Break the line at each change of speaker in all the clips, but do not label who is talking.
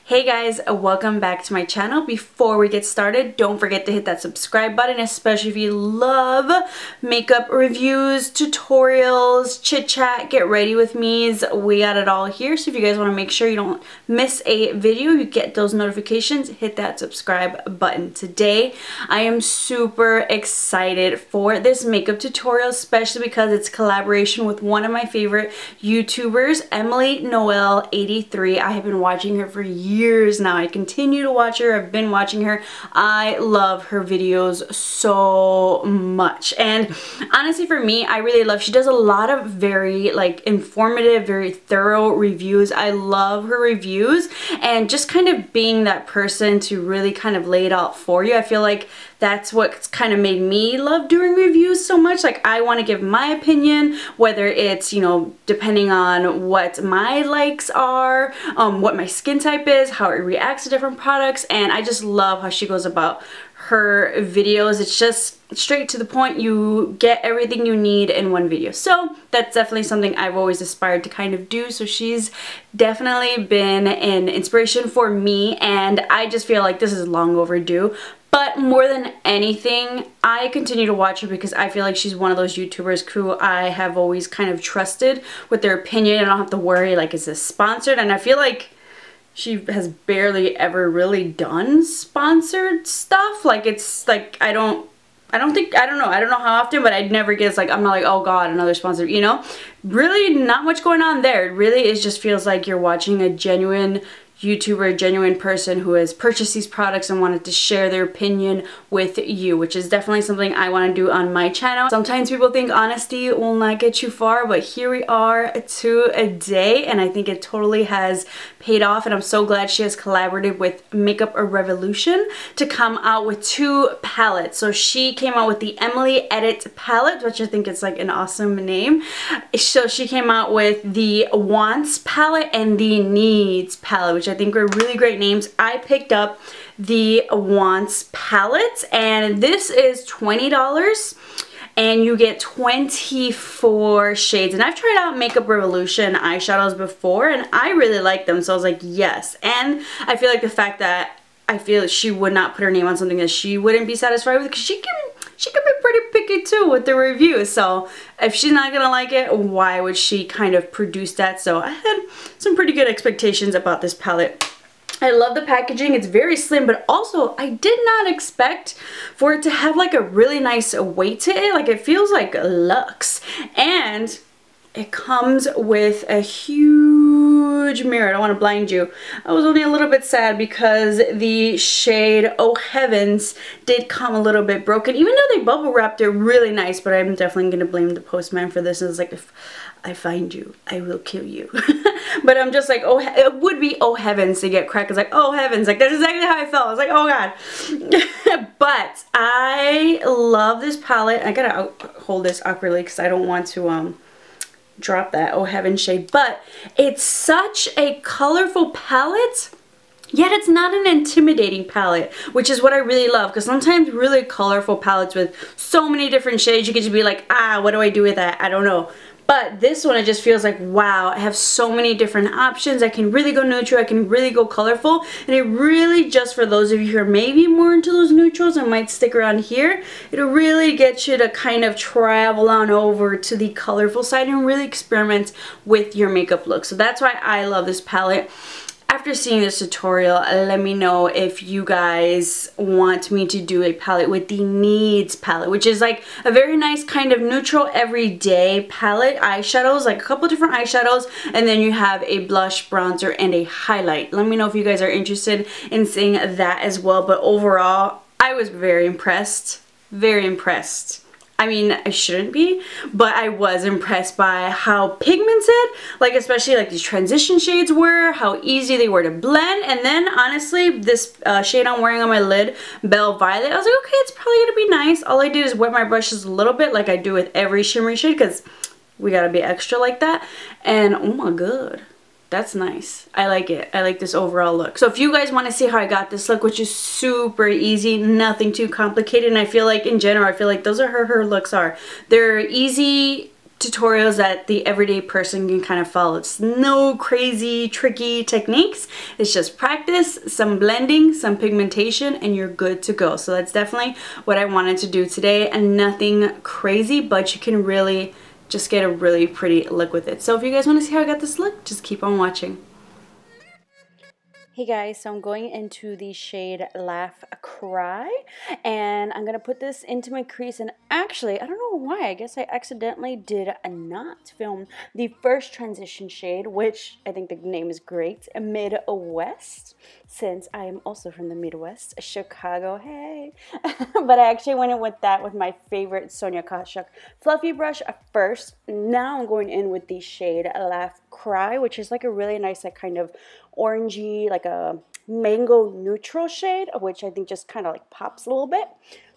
Hey guys, welcome back to my channel. Before we get started, don't forget to hit that subscribe button, especially if you love makeup reviews, tutorials, chit chat, get ready with me's. We got it all here. So if you guys want to make sure you don't miss a video, you get those notifications, hit that subscribe button. Today, I am super excited for this makeup tutorial, especially because it's a collaboration with one of my favorite YouTubers, Emily Noel 83. I have been watching her for years now. I continue to watch her. I've been watching her. I love her videos so much. And honestly, for me, I really love, she does a lot of very informative, very thorough reviews. I love her reviews and just kind of being that person to really kind of lay it out for you. I feel like that's what's kind of made me love doing reviews so much. Like, I want to give my opinion, whether it's, you know, depending on what my likes are, what my skin type is, how it reacts to different products, and I just love how she goes about her videos. It's just straight to the point. You get everything you need in one video. So that's definitely something I've always aspired to kind of do. So she's definitely been an inspiration for me, and I just feel like this is long overdue. But more than anything, I continue to watch her because I feel like she's one of those YouTubers who I have always kind of trusted with their opinion. I don't have to worry, like, is this sponsored? And I feel like she has barely ever really done sponsored stuff. Like, it's like, I don't know how often, but I'd never guess, like, I'm not like, oh god, another sponsor, you know? Really not much going on there. It really is, just feels like you're watching a genuine YouTuber, a genuine person who has purchased these products and wanted to share their opinion with you, which is definitely something I want to do on my channel. Sometimes people think honesty will not get you far, but here we are today, and I think it totally has paid off, and I'm so glad she has collaborated with Makeup a Revolution to come out with two palettes. So she came out with the Emily Edit palette, which I think is like an awesome name. So she came out with the Wants palette and the Needs palette, which I think are really great names. I picked up the Wants palette, and this is $20. And you get 24 shades. And I've tried out Makeup Revolution eyeshadows before, and I really like them. So I was like, yes. And I feel like the fact that I feel she would not put her name on something that she wouldn't be satisfied with, because she can be pretty picky too with the reviews. So if she's not gonna like it, why would she kind of produce that? So I had some pretty good expectations about this palette. I love the packaging. It's very slim, but also I did not expect for it to have like a really nice weight to it. Like, it feels like luxe, and it comes with a huge mirror. I don't want to blind you. I was only a little bit sad because the shade Oh Heavens did come a little bit broken, even though they bubble wrapped it really nice. But I'm definitely going to blame the postman for this. It's like, if I find you, I will kill you. But I'm just like, oh, it would be Oh Heavens to get cracked. It's like, oh heavens, like, that's exactly how I felt. I was like, oh god. But I love this palette. I gotta hold this awkwardly because I don't want to drop that Oh Heaven shade. But it's such a colorful palette, yet it's not an intimidating palette, which is what I really love, because sometimes really colorful palettes with so many different shades, you could just be like, ah, what do I do with that? I don't know. But this one, it just feels like, wow, I have so many different options. I can really go neutral, I can really go colorful, and it really, just for those of you who are maybe more into those neutrals and might stick around here, it'll really get you to kind of travel on over to the colorful side and really experiment with your makeup look. So that's why I love this palette. After seeing this tutorial, let me know if you guys want me to do a palette with the Needs palette, which is like a very nice kind of neutral everyday palette. Eyeshadows, like a couple different eyeshadows, and then you have a blush, bronzer, and a highlight. Let me know if you guys are interested in seeing that as well. But overall, I was very impressed. Very impressed. I mean, I shouldn't be, but I was impressed by how pigmented, like especially like these transition shades were, how easy they were to blend. And then honestly, this shade I'm wearing on my lid, Belle Violet, I was like, okay, it's probably gonna be nice. All I did is wet my brushes a little bit, like I do with every shimmery shade, because we gotta be extra like that. And oh my god, that's nice. I like it. I like this overall look. So if you guys want to see how I got this look, which is super easy, nothing too complicated, and I feel like in general, I feel like those are her looks are. They're easy tutorials that the everyday person can kind of follow. It's no crazy, tricky techniques. It's just practice, some blending, some pigmentation, and you're good to go. So that's definitely what I wanted to do today, and nothing crazy, but you can really just get a really pretty look with it. So if you guys want to see how I got this look, just keep on watching. Hey guys, so I'm going into the shade Laugh Cry, and I'm going to put this into my crease. And actually, I don't know why, I guess I accidentally did not film the first transition shade, which I think the name is great, Midwest, since I am also from the Midwest, Chicago, hey. But I actually went in with that with my favorite Sonia Kashuk fluffy brush first. Now I'm going in with the shade Laugh Cry, which is like a really nice, like kind of orangey, like a mango neutral shade, which I think just kind of like pops a little bit.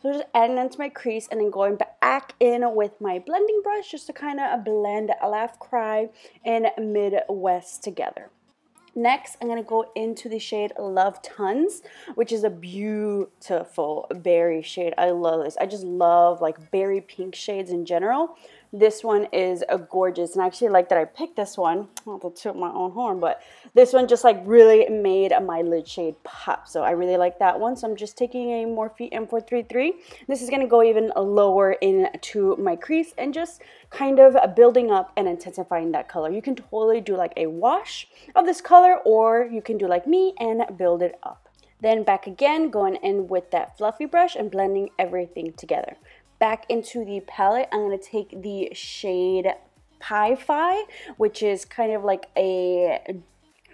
So just adding that to my crease and then going back in with my blending brush just to kind of blend Laugh Cry and Midwest together. Next, I'm going to go into the shade Love Tons, which is a beautiful berry shade. I love this. I just love like berry pink shades in general. This one is a gorgeous, and I actually like that I picked this one. Not to toot my own horn, but this one just like really made my lid shade pop. So I really like that one. So I'm just taking a Morphe M433. This is going to go even lower into my crease and just kind of building up and intensifying that color. You can totally do like a wash of this color, or you can do like me and build it up. Then back again, going in with that fluffy brush and blending everything together. Back into the palette, I'm going to take the shade Pi-Fi, which is kind of like a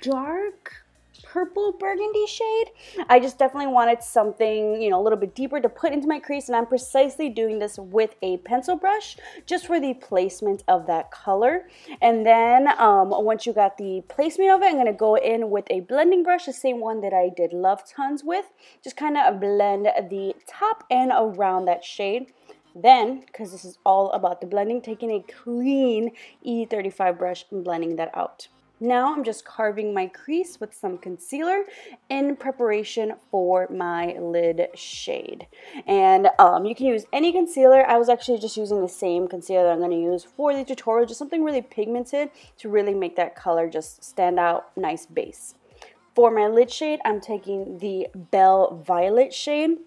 dark purple burgundy shade. I just definitely wanted something, you know, a little bit deeper to put into my crease, and I'm precisely doing this with a pencil brush just for the placement of that color. And then once you got the placement of it, I'm going to go in with a blending brush, the same one that I did Love Tons with, just kind of blend the top and around that shade. Then, because this is all about the blending, taking a clean E35 brush and blending that out. Now I'm just carving my crease with some concealer in preparation for my lid shade. And you can use any concealer. I was actually just using the same concealer I'm going to use for the tutorial, just something really pigmented to really make that color just stand out, nice base. For my lid shade, I'm taking the Belle Violet shade.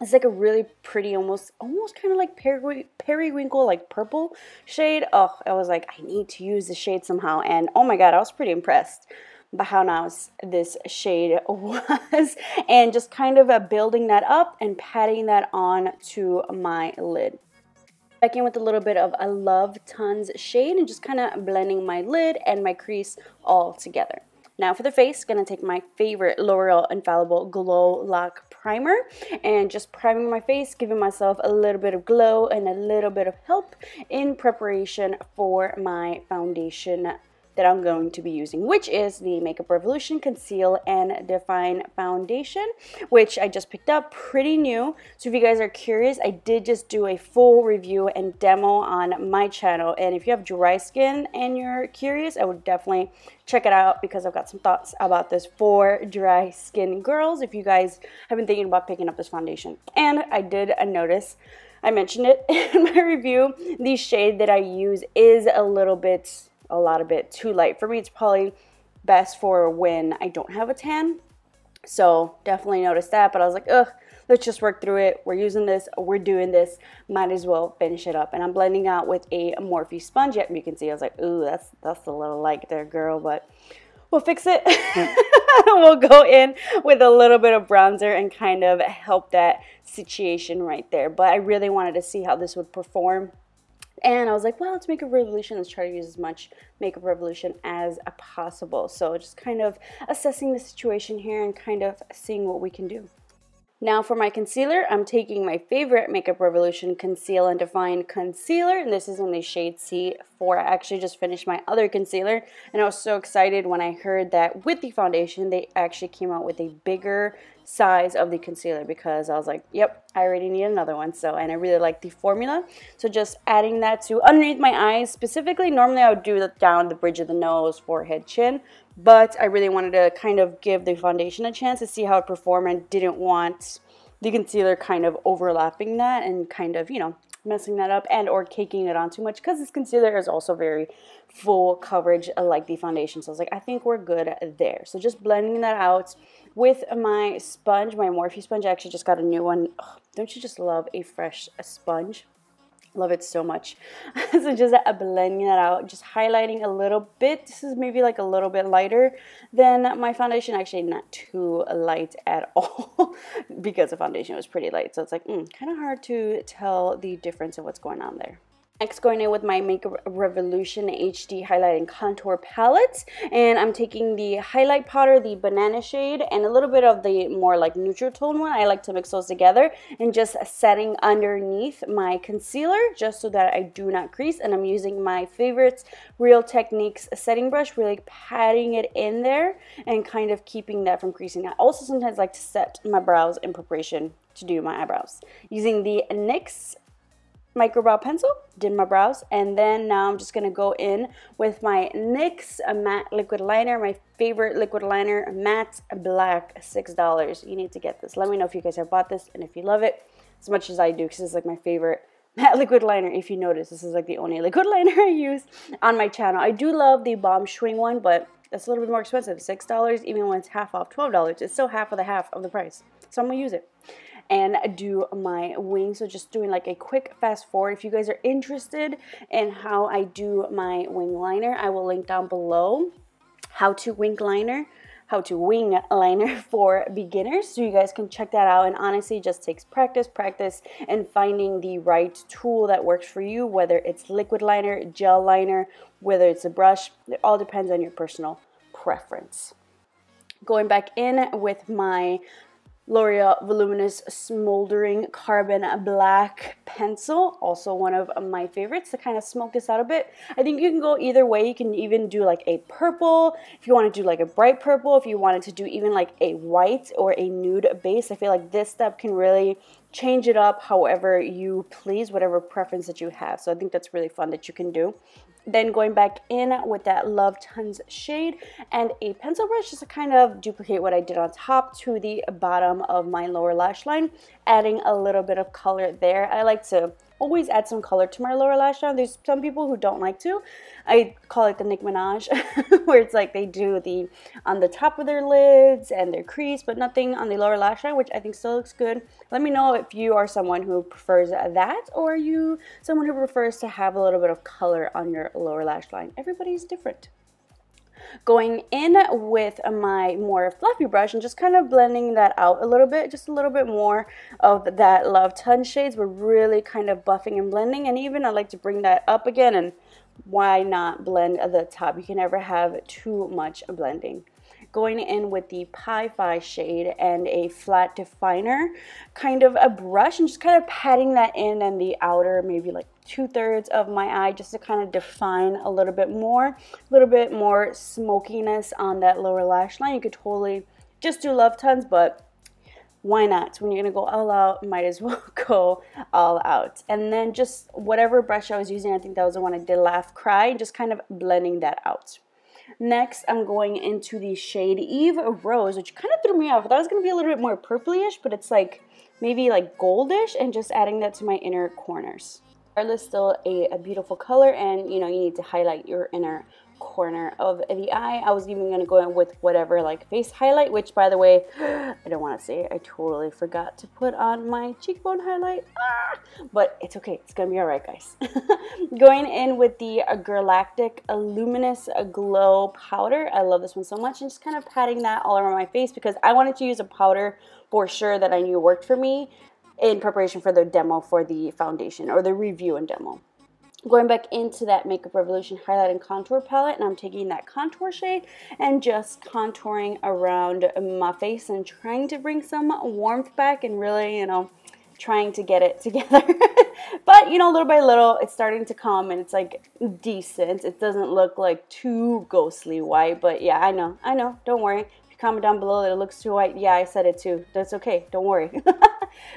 It's like a really pretty, almost kind of like periwinkle, like purple shade. Oh, I was like, I need to use the shade somehow. And oh my God, I was pretty impressed by how nice this shade was. And just kind of building that up and patting that on to my lid. Back in with a little bit of a Love Tons shade and just kind of blending my lid and my crease all together. Now for the face, gonna take my favorite L'Oreal Infallible Glow Lock Primer and just priming my face, giving myself a little bit of glow and a little bit of help in preparation for my foundation that I'm going to be using, which is the Makeup Revolution Conceal and Define Foundation, which I just picked up, pretty new. So if you guys are curious, I did just do a full review and demo on my channel, and if you have dry skin and you're curious, I would definitely check it out because I've got some thoughts about this for dry skin girls if you guys have been thinking about picking up this foundation. And I did notice, I mentioned it in my review, the shade that I use is a lot of bit too light. For me, it's probably best for when I don't have a tan. So definitely noticed that, but I was like, ugh, let's just work through it. We're using this, we're doing this, might as well finish it up. And I'm blending out with a Morphe sponge. Yet you can see I was like, ooh, that's a little light there, girl, but we'll fix it. We'll go in with a little bit of bronzer and kind of help that situation right there. But I really wanted to see how this would perform. And I was like, well, let's Makeup Revolution. Let's try to use as much Makeup Revolution as possible. So just kind of assessing the situation here and kind of seeing what we can do. Now for my concealer, I'm taking my favorite Makeup Revolution Conceal and Define Concealer, and this is in the shade C4. I actually just finished my other concealer, and I was so excited when I heard that with the foundation, they actually came out with a bigger size of the concealer, because I was like, yep, I already need another one. So, and I really like the formula. So just adding that to underneath my eyes specifically. Normally I would do it down the bridge of the nose, forehead, chin, but I really wanted to kind of give the foundation a chance to see how it performed and didn't want the concealer kind of overlapping that and kind of, you know, messing that up and or caking it on too much, because this concealer is also very full coverage like the foundation. So I was like, I think we're good there. So just blending that out with my sponge, my Morphe sponge. I actually just got a new one. Oh, don't you just love a fresh sponge? Love it so much. So just blending that out, just highlighting a little bit. This is maybe like a little bit lighter than my foundation. Actually not too light at all because the foundation was pretty light. So it's like kind of hard to tell the difference of what's going on there. Next, going in with my Makeup Revolution HD Highlight and Contour Palette. And I'm taking the highlight powder, the banana shade, and a little bit of the more like neutral tone one. I like to mix those together and just setting underneath my concealer just so that I do not crease. And I'm using my favorites Real Techniques setting brush, really patting it in there and kind of keeping that from creasing. I also sometimes like to set my brows in preparation to do my eyebrows. Using the NYX micro brow pencil, did my brows, and then now I'm just gonna go in with my NYX matte liquid liner, my favorite liquid liner, matte black, $6. You need to get this. Let me know if you guys have bought this and if you love it as much as I do, because it's like my favorite matte liquid liner. If you notice, this is like the only liquid liner I use on my channel. I do love the Bomb Schwing one, but that's a little bit more expensive, $6, even when it's half off, $12. It's still half of the price, so I'm gonna use it and do my wing. So just doing like a quick fast forward. If you guys are interested in how I do my wing liner, I will link down below how to wing liner for beginners, so you guys can check that out. And honestly, it just takes practice, and finding the right tool that works for you, whether it's liquid liner, gel liner, whether it's a brush. It all depends on your personal preference. Going back in with my L'Oreal Voluminous Smoldering Carbon Black Pencil, also one of my favorites to kind of smoke this out a bit. I think you can go either way. You can even do like a purple, if you want to do like a bright purple, if you wanted to do even like a white or a nude base. I feel like this step can really change it up however you please, whatever preference that you have. So I think that's really fun that you can do. Then going back in with that Love Tons shade and a pencil brush just to kind of duplicate what I did on top to the bottom of my lower lash line, adding a little bit of color there. I like to always add some color to my lower lash line. There's some people who don't like to. I call it the Nicki Minaj, where it's like they do the on the top of their lids and their crease, but nothing on the lower lash line, which I think still looks good. Let me know if you are someone who prefers that, or are you someone who prefers to have a little bit of color on your lower lash line. Everybody's different. Going in with my more fluffy brush and just kind of blending that out a little bit, just a little bit more of that Love Tons shades. We're really kind of buffing and blending, and even I like to bring that up again, and why not blend the top? You can never have too much blending. Going in with the Pie Fi shade and a flat definer kind of a brush, and just kind of patting that in and the outer maybe like 2/3 of my eye, just to kind of define a little bit more smokiness on that lower lash line. You could totally just do Love Tons, but why not? When you're gonna go all out, might as well go all out. And then just whatever brush I was using, I think that was the one I did Laugh Cry, just kind of blending that out. Next, I'm going into the shade Eve Rose, which kind of threw me off. I thought it was going to be a little bit more purplyish, but it's like maybe like goldish, and just adding that to my inner corners. Regardless, still a beautiful color, and you know, you need to highlight your inner corner of the eye. I was even going to go in with whatever like face highlight, which by the way, I don't want to say I totally forgot to put on my cheekbone highlight, but it's okay, it's gonna be all right, guys. Going in with the Galactic Luminous Glow powder. I love this one so much, and just kind of patting that all over my face because I wanted to use a powder for sure that I knew worked for me in preparation for the demo for the foundation, or the review and demo. Going back into that Makeup Revolution Highlight and Contour Palette, and I'm taking that contour shade and just contouring around my face and trying to bring some warmth back, and really, you know, trying to get it together. But, you know, little by little, it's starting to come, and it's like decent. It doesn't look like too ghostly white, but yeah, I know, don't worry. If you comment down below that it looks too white, yeah, I said it too. That's okay, don't worry.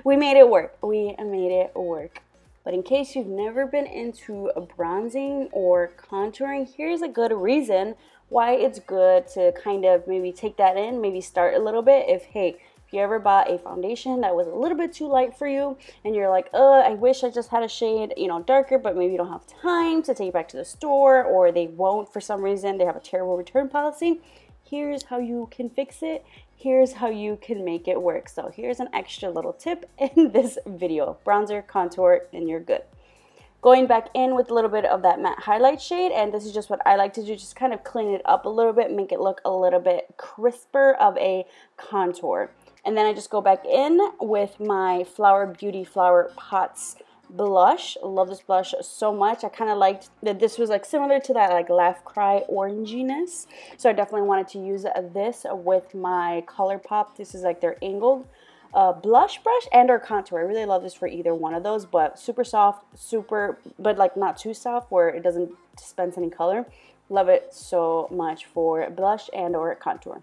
We made it work. We made it work. But in case you've never been into bronzing or contouring, here's a good reason why it's good to kind of maybe take that in, maybe start a little bit. If, hey, If you ever bought a foundation that was a little bit too light for you and you're like, I wish I just had a shade, you know, darker, but maybe you don't have time to take it back to the store, or they won't for some reason, they have a terrible return policy, here's how you can fix it. Here's how you can make it work. So here's an extra little tip in this video. Bronzer, contour, and you're good. Going back in with a little bit of that matte highlight shade, and this is just what I like to do, just kind of clean it up a little bit, make it look a little bit crisper of a contour. And then I just go back in with my Beauty Flower Pots blush. Love this blush so much. I kind of liked that this was like similar to that like Laugh Cry oranginess, so I definitely wanted to use this with my ColourPop. This is like their angled blush brush and or contour. I really love this for either one of those, but super soft, but like not too soft where it doesn't dispense any color. Love it so much for blush and or contour.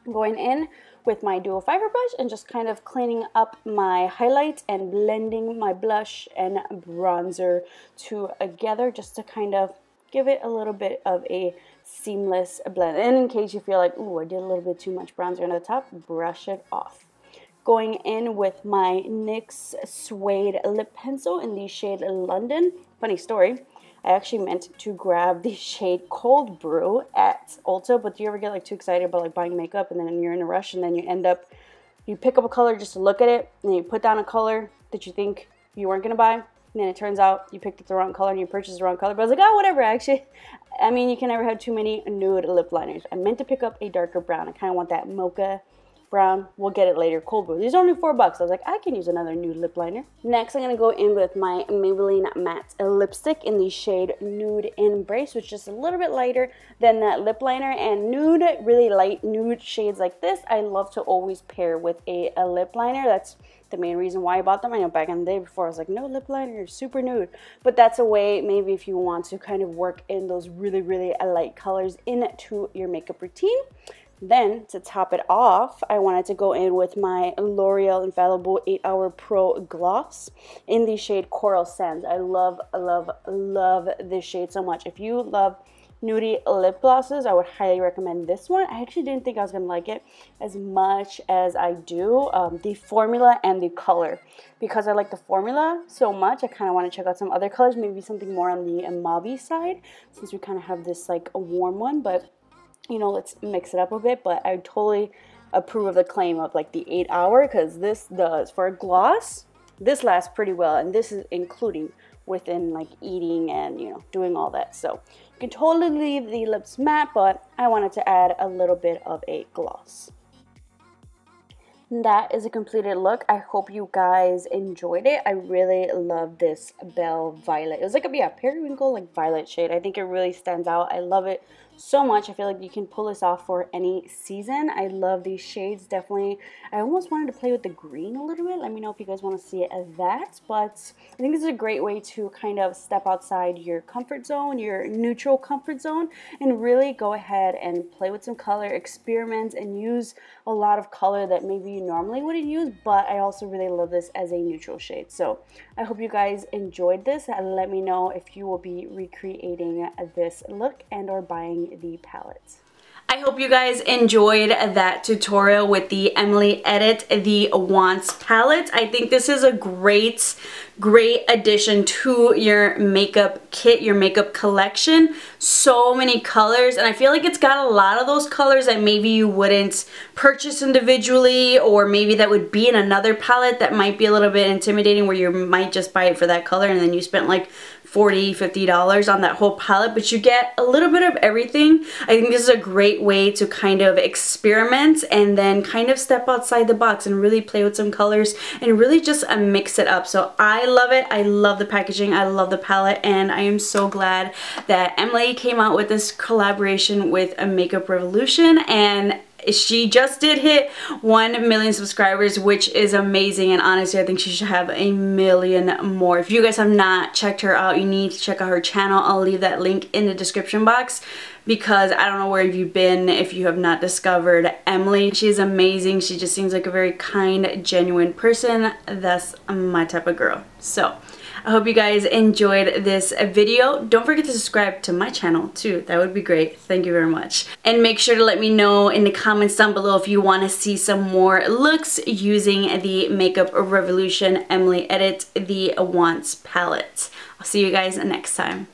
Going in with my dual fiber brush and just kind of cleaning up my highlights and blending my blush and bronzer together just to kind of give it a little bit of a seamless blend. And in case you feel like, ooh, I did a little bit too much bronzer on the top, brush it off. Going in with my NYX Suede lip pencil in the shade London. Funny story, I actually meant to grab the shade Cold Brew at Ulta, but do you ever get like too excited about like buying makeup and then you're in a rush and then you pick up a color just to look at it, and then you put down a color that you think you weren't gonna buy, and then it turns out you picked up the wrong color and you purchased the wrong color. But I was like, oh, whatever, actually. I mean, you can never have too many nude lip liners. I meant to pick up a darker brown. I kind of want that mocha brown. We'll get it later. Cold Brew. These are only $4. I was like, I can use another nude lip liner. Next, I'm going to go in with my Maybelline Matte Lipstick in the shade Nude Embrace, which is just a little bit lighter than that lip liner. And nude, really light nude shades like this, I love to always pair with a lip liner. That's the main reason why I bought them. I know back in the day before I was like, no lip liner, super nude. But that's a way, maybe if you want to kind of work in those really, really light colors into your makeup routine. Then, to top it off, I wanted to go in with my L'Oreal Infallible 8-Hour Pro Gloss in the shade Coral Sands. I love, love, love this shade so much. If you love nudie lip glosses, I would highly recommend this one. I actually didn't think I was going to like it as much as I do the formula and the color. Because I like the formula so much, I kind of want to check out some other colors, maybe something more on the mauve side, since we kind of have this like a warm one, but you know, let's mix it up a bit. But I totally approve of the claim of like the 8-hour, because this does, for a gloss, this lasts pretty well, and this is including within like eating and, you know, doing all that. So you can totally leave the lips matte, but I wanted to add a little bit of a gloss. That is a completed look. I hope you guys enjoyed it. I really love this Belle Violet. It was like a periwinkle like violet shade. I think it really stands out. I love it so much. I feel like you can pull this off for any season. I love these shades, definitely. I almost wanted to play with the green a little bit. Let me know if you guys want to see it as that. But I think this is a great way to kind of step outside your comfort zone, your neutral comfort zone, and really go ahead and play with some color, experiment, and use a lot of color that maybe you normally wouldn't use. But I also really love this as a neutral shade. So I hope you guys enjoyed this, and let me know if you will be recreating this look and or buying the palette. I hope you guys enjoyed that tutorial with the Emily Edit the Wants palette. I think this is a great addition to your makeup kit, your makeup collection. So many colors, and I feel like it's got a lot of those colors that maybe you wouldn't purchase individually, or maybe that would be in another palette that might be a little bit intimidating, where you might just buy it for that color and then you spent like $40, $50 on that whole palette, but you get a little bit of everything. I think this is a great way to kind of experiment and then kind of step outside the box and really play with some colors and really just mix it up. So I love it. I love the packaging. I love the palette, and I am so glad that Emily came out with this collaboration with a Makeup Revolution, and she just did hit 1 million subscribers, which is amazing, and honestly I think she should have 1 million more. If you guys have not checked her out, you need to check out her channel. I'll leave that link in the description box, because I don't know where you've been if you have not discovered Emily. She's amazing. She just seems like a very kind, genuine person. That's my type of girl. So I hope you guys enjoyed this video. Don't forget to subscribe to my channel too. That would be great. Thank you very much. And make sure to let me know in the comments down below if you want to see some more looks using the Makeup Revolution Emily Edit the Wants palette. I'll see you guys next time.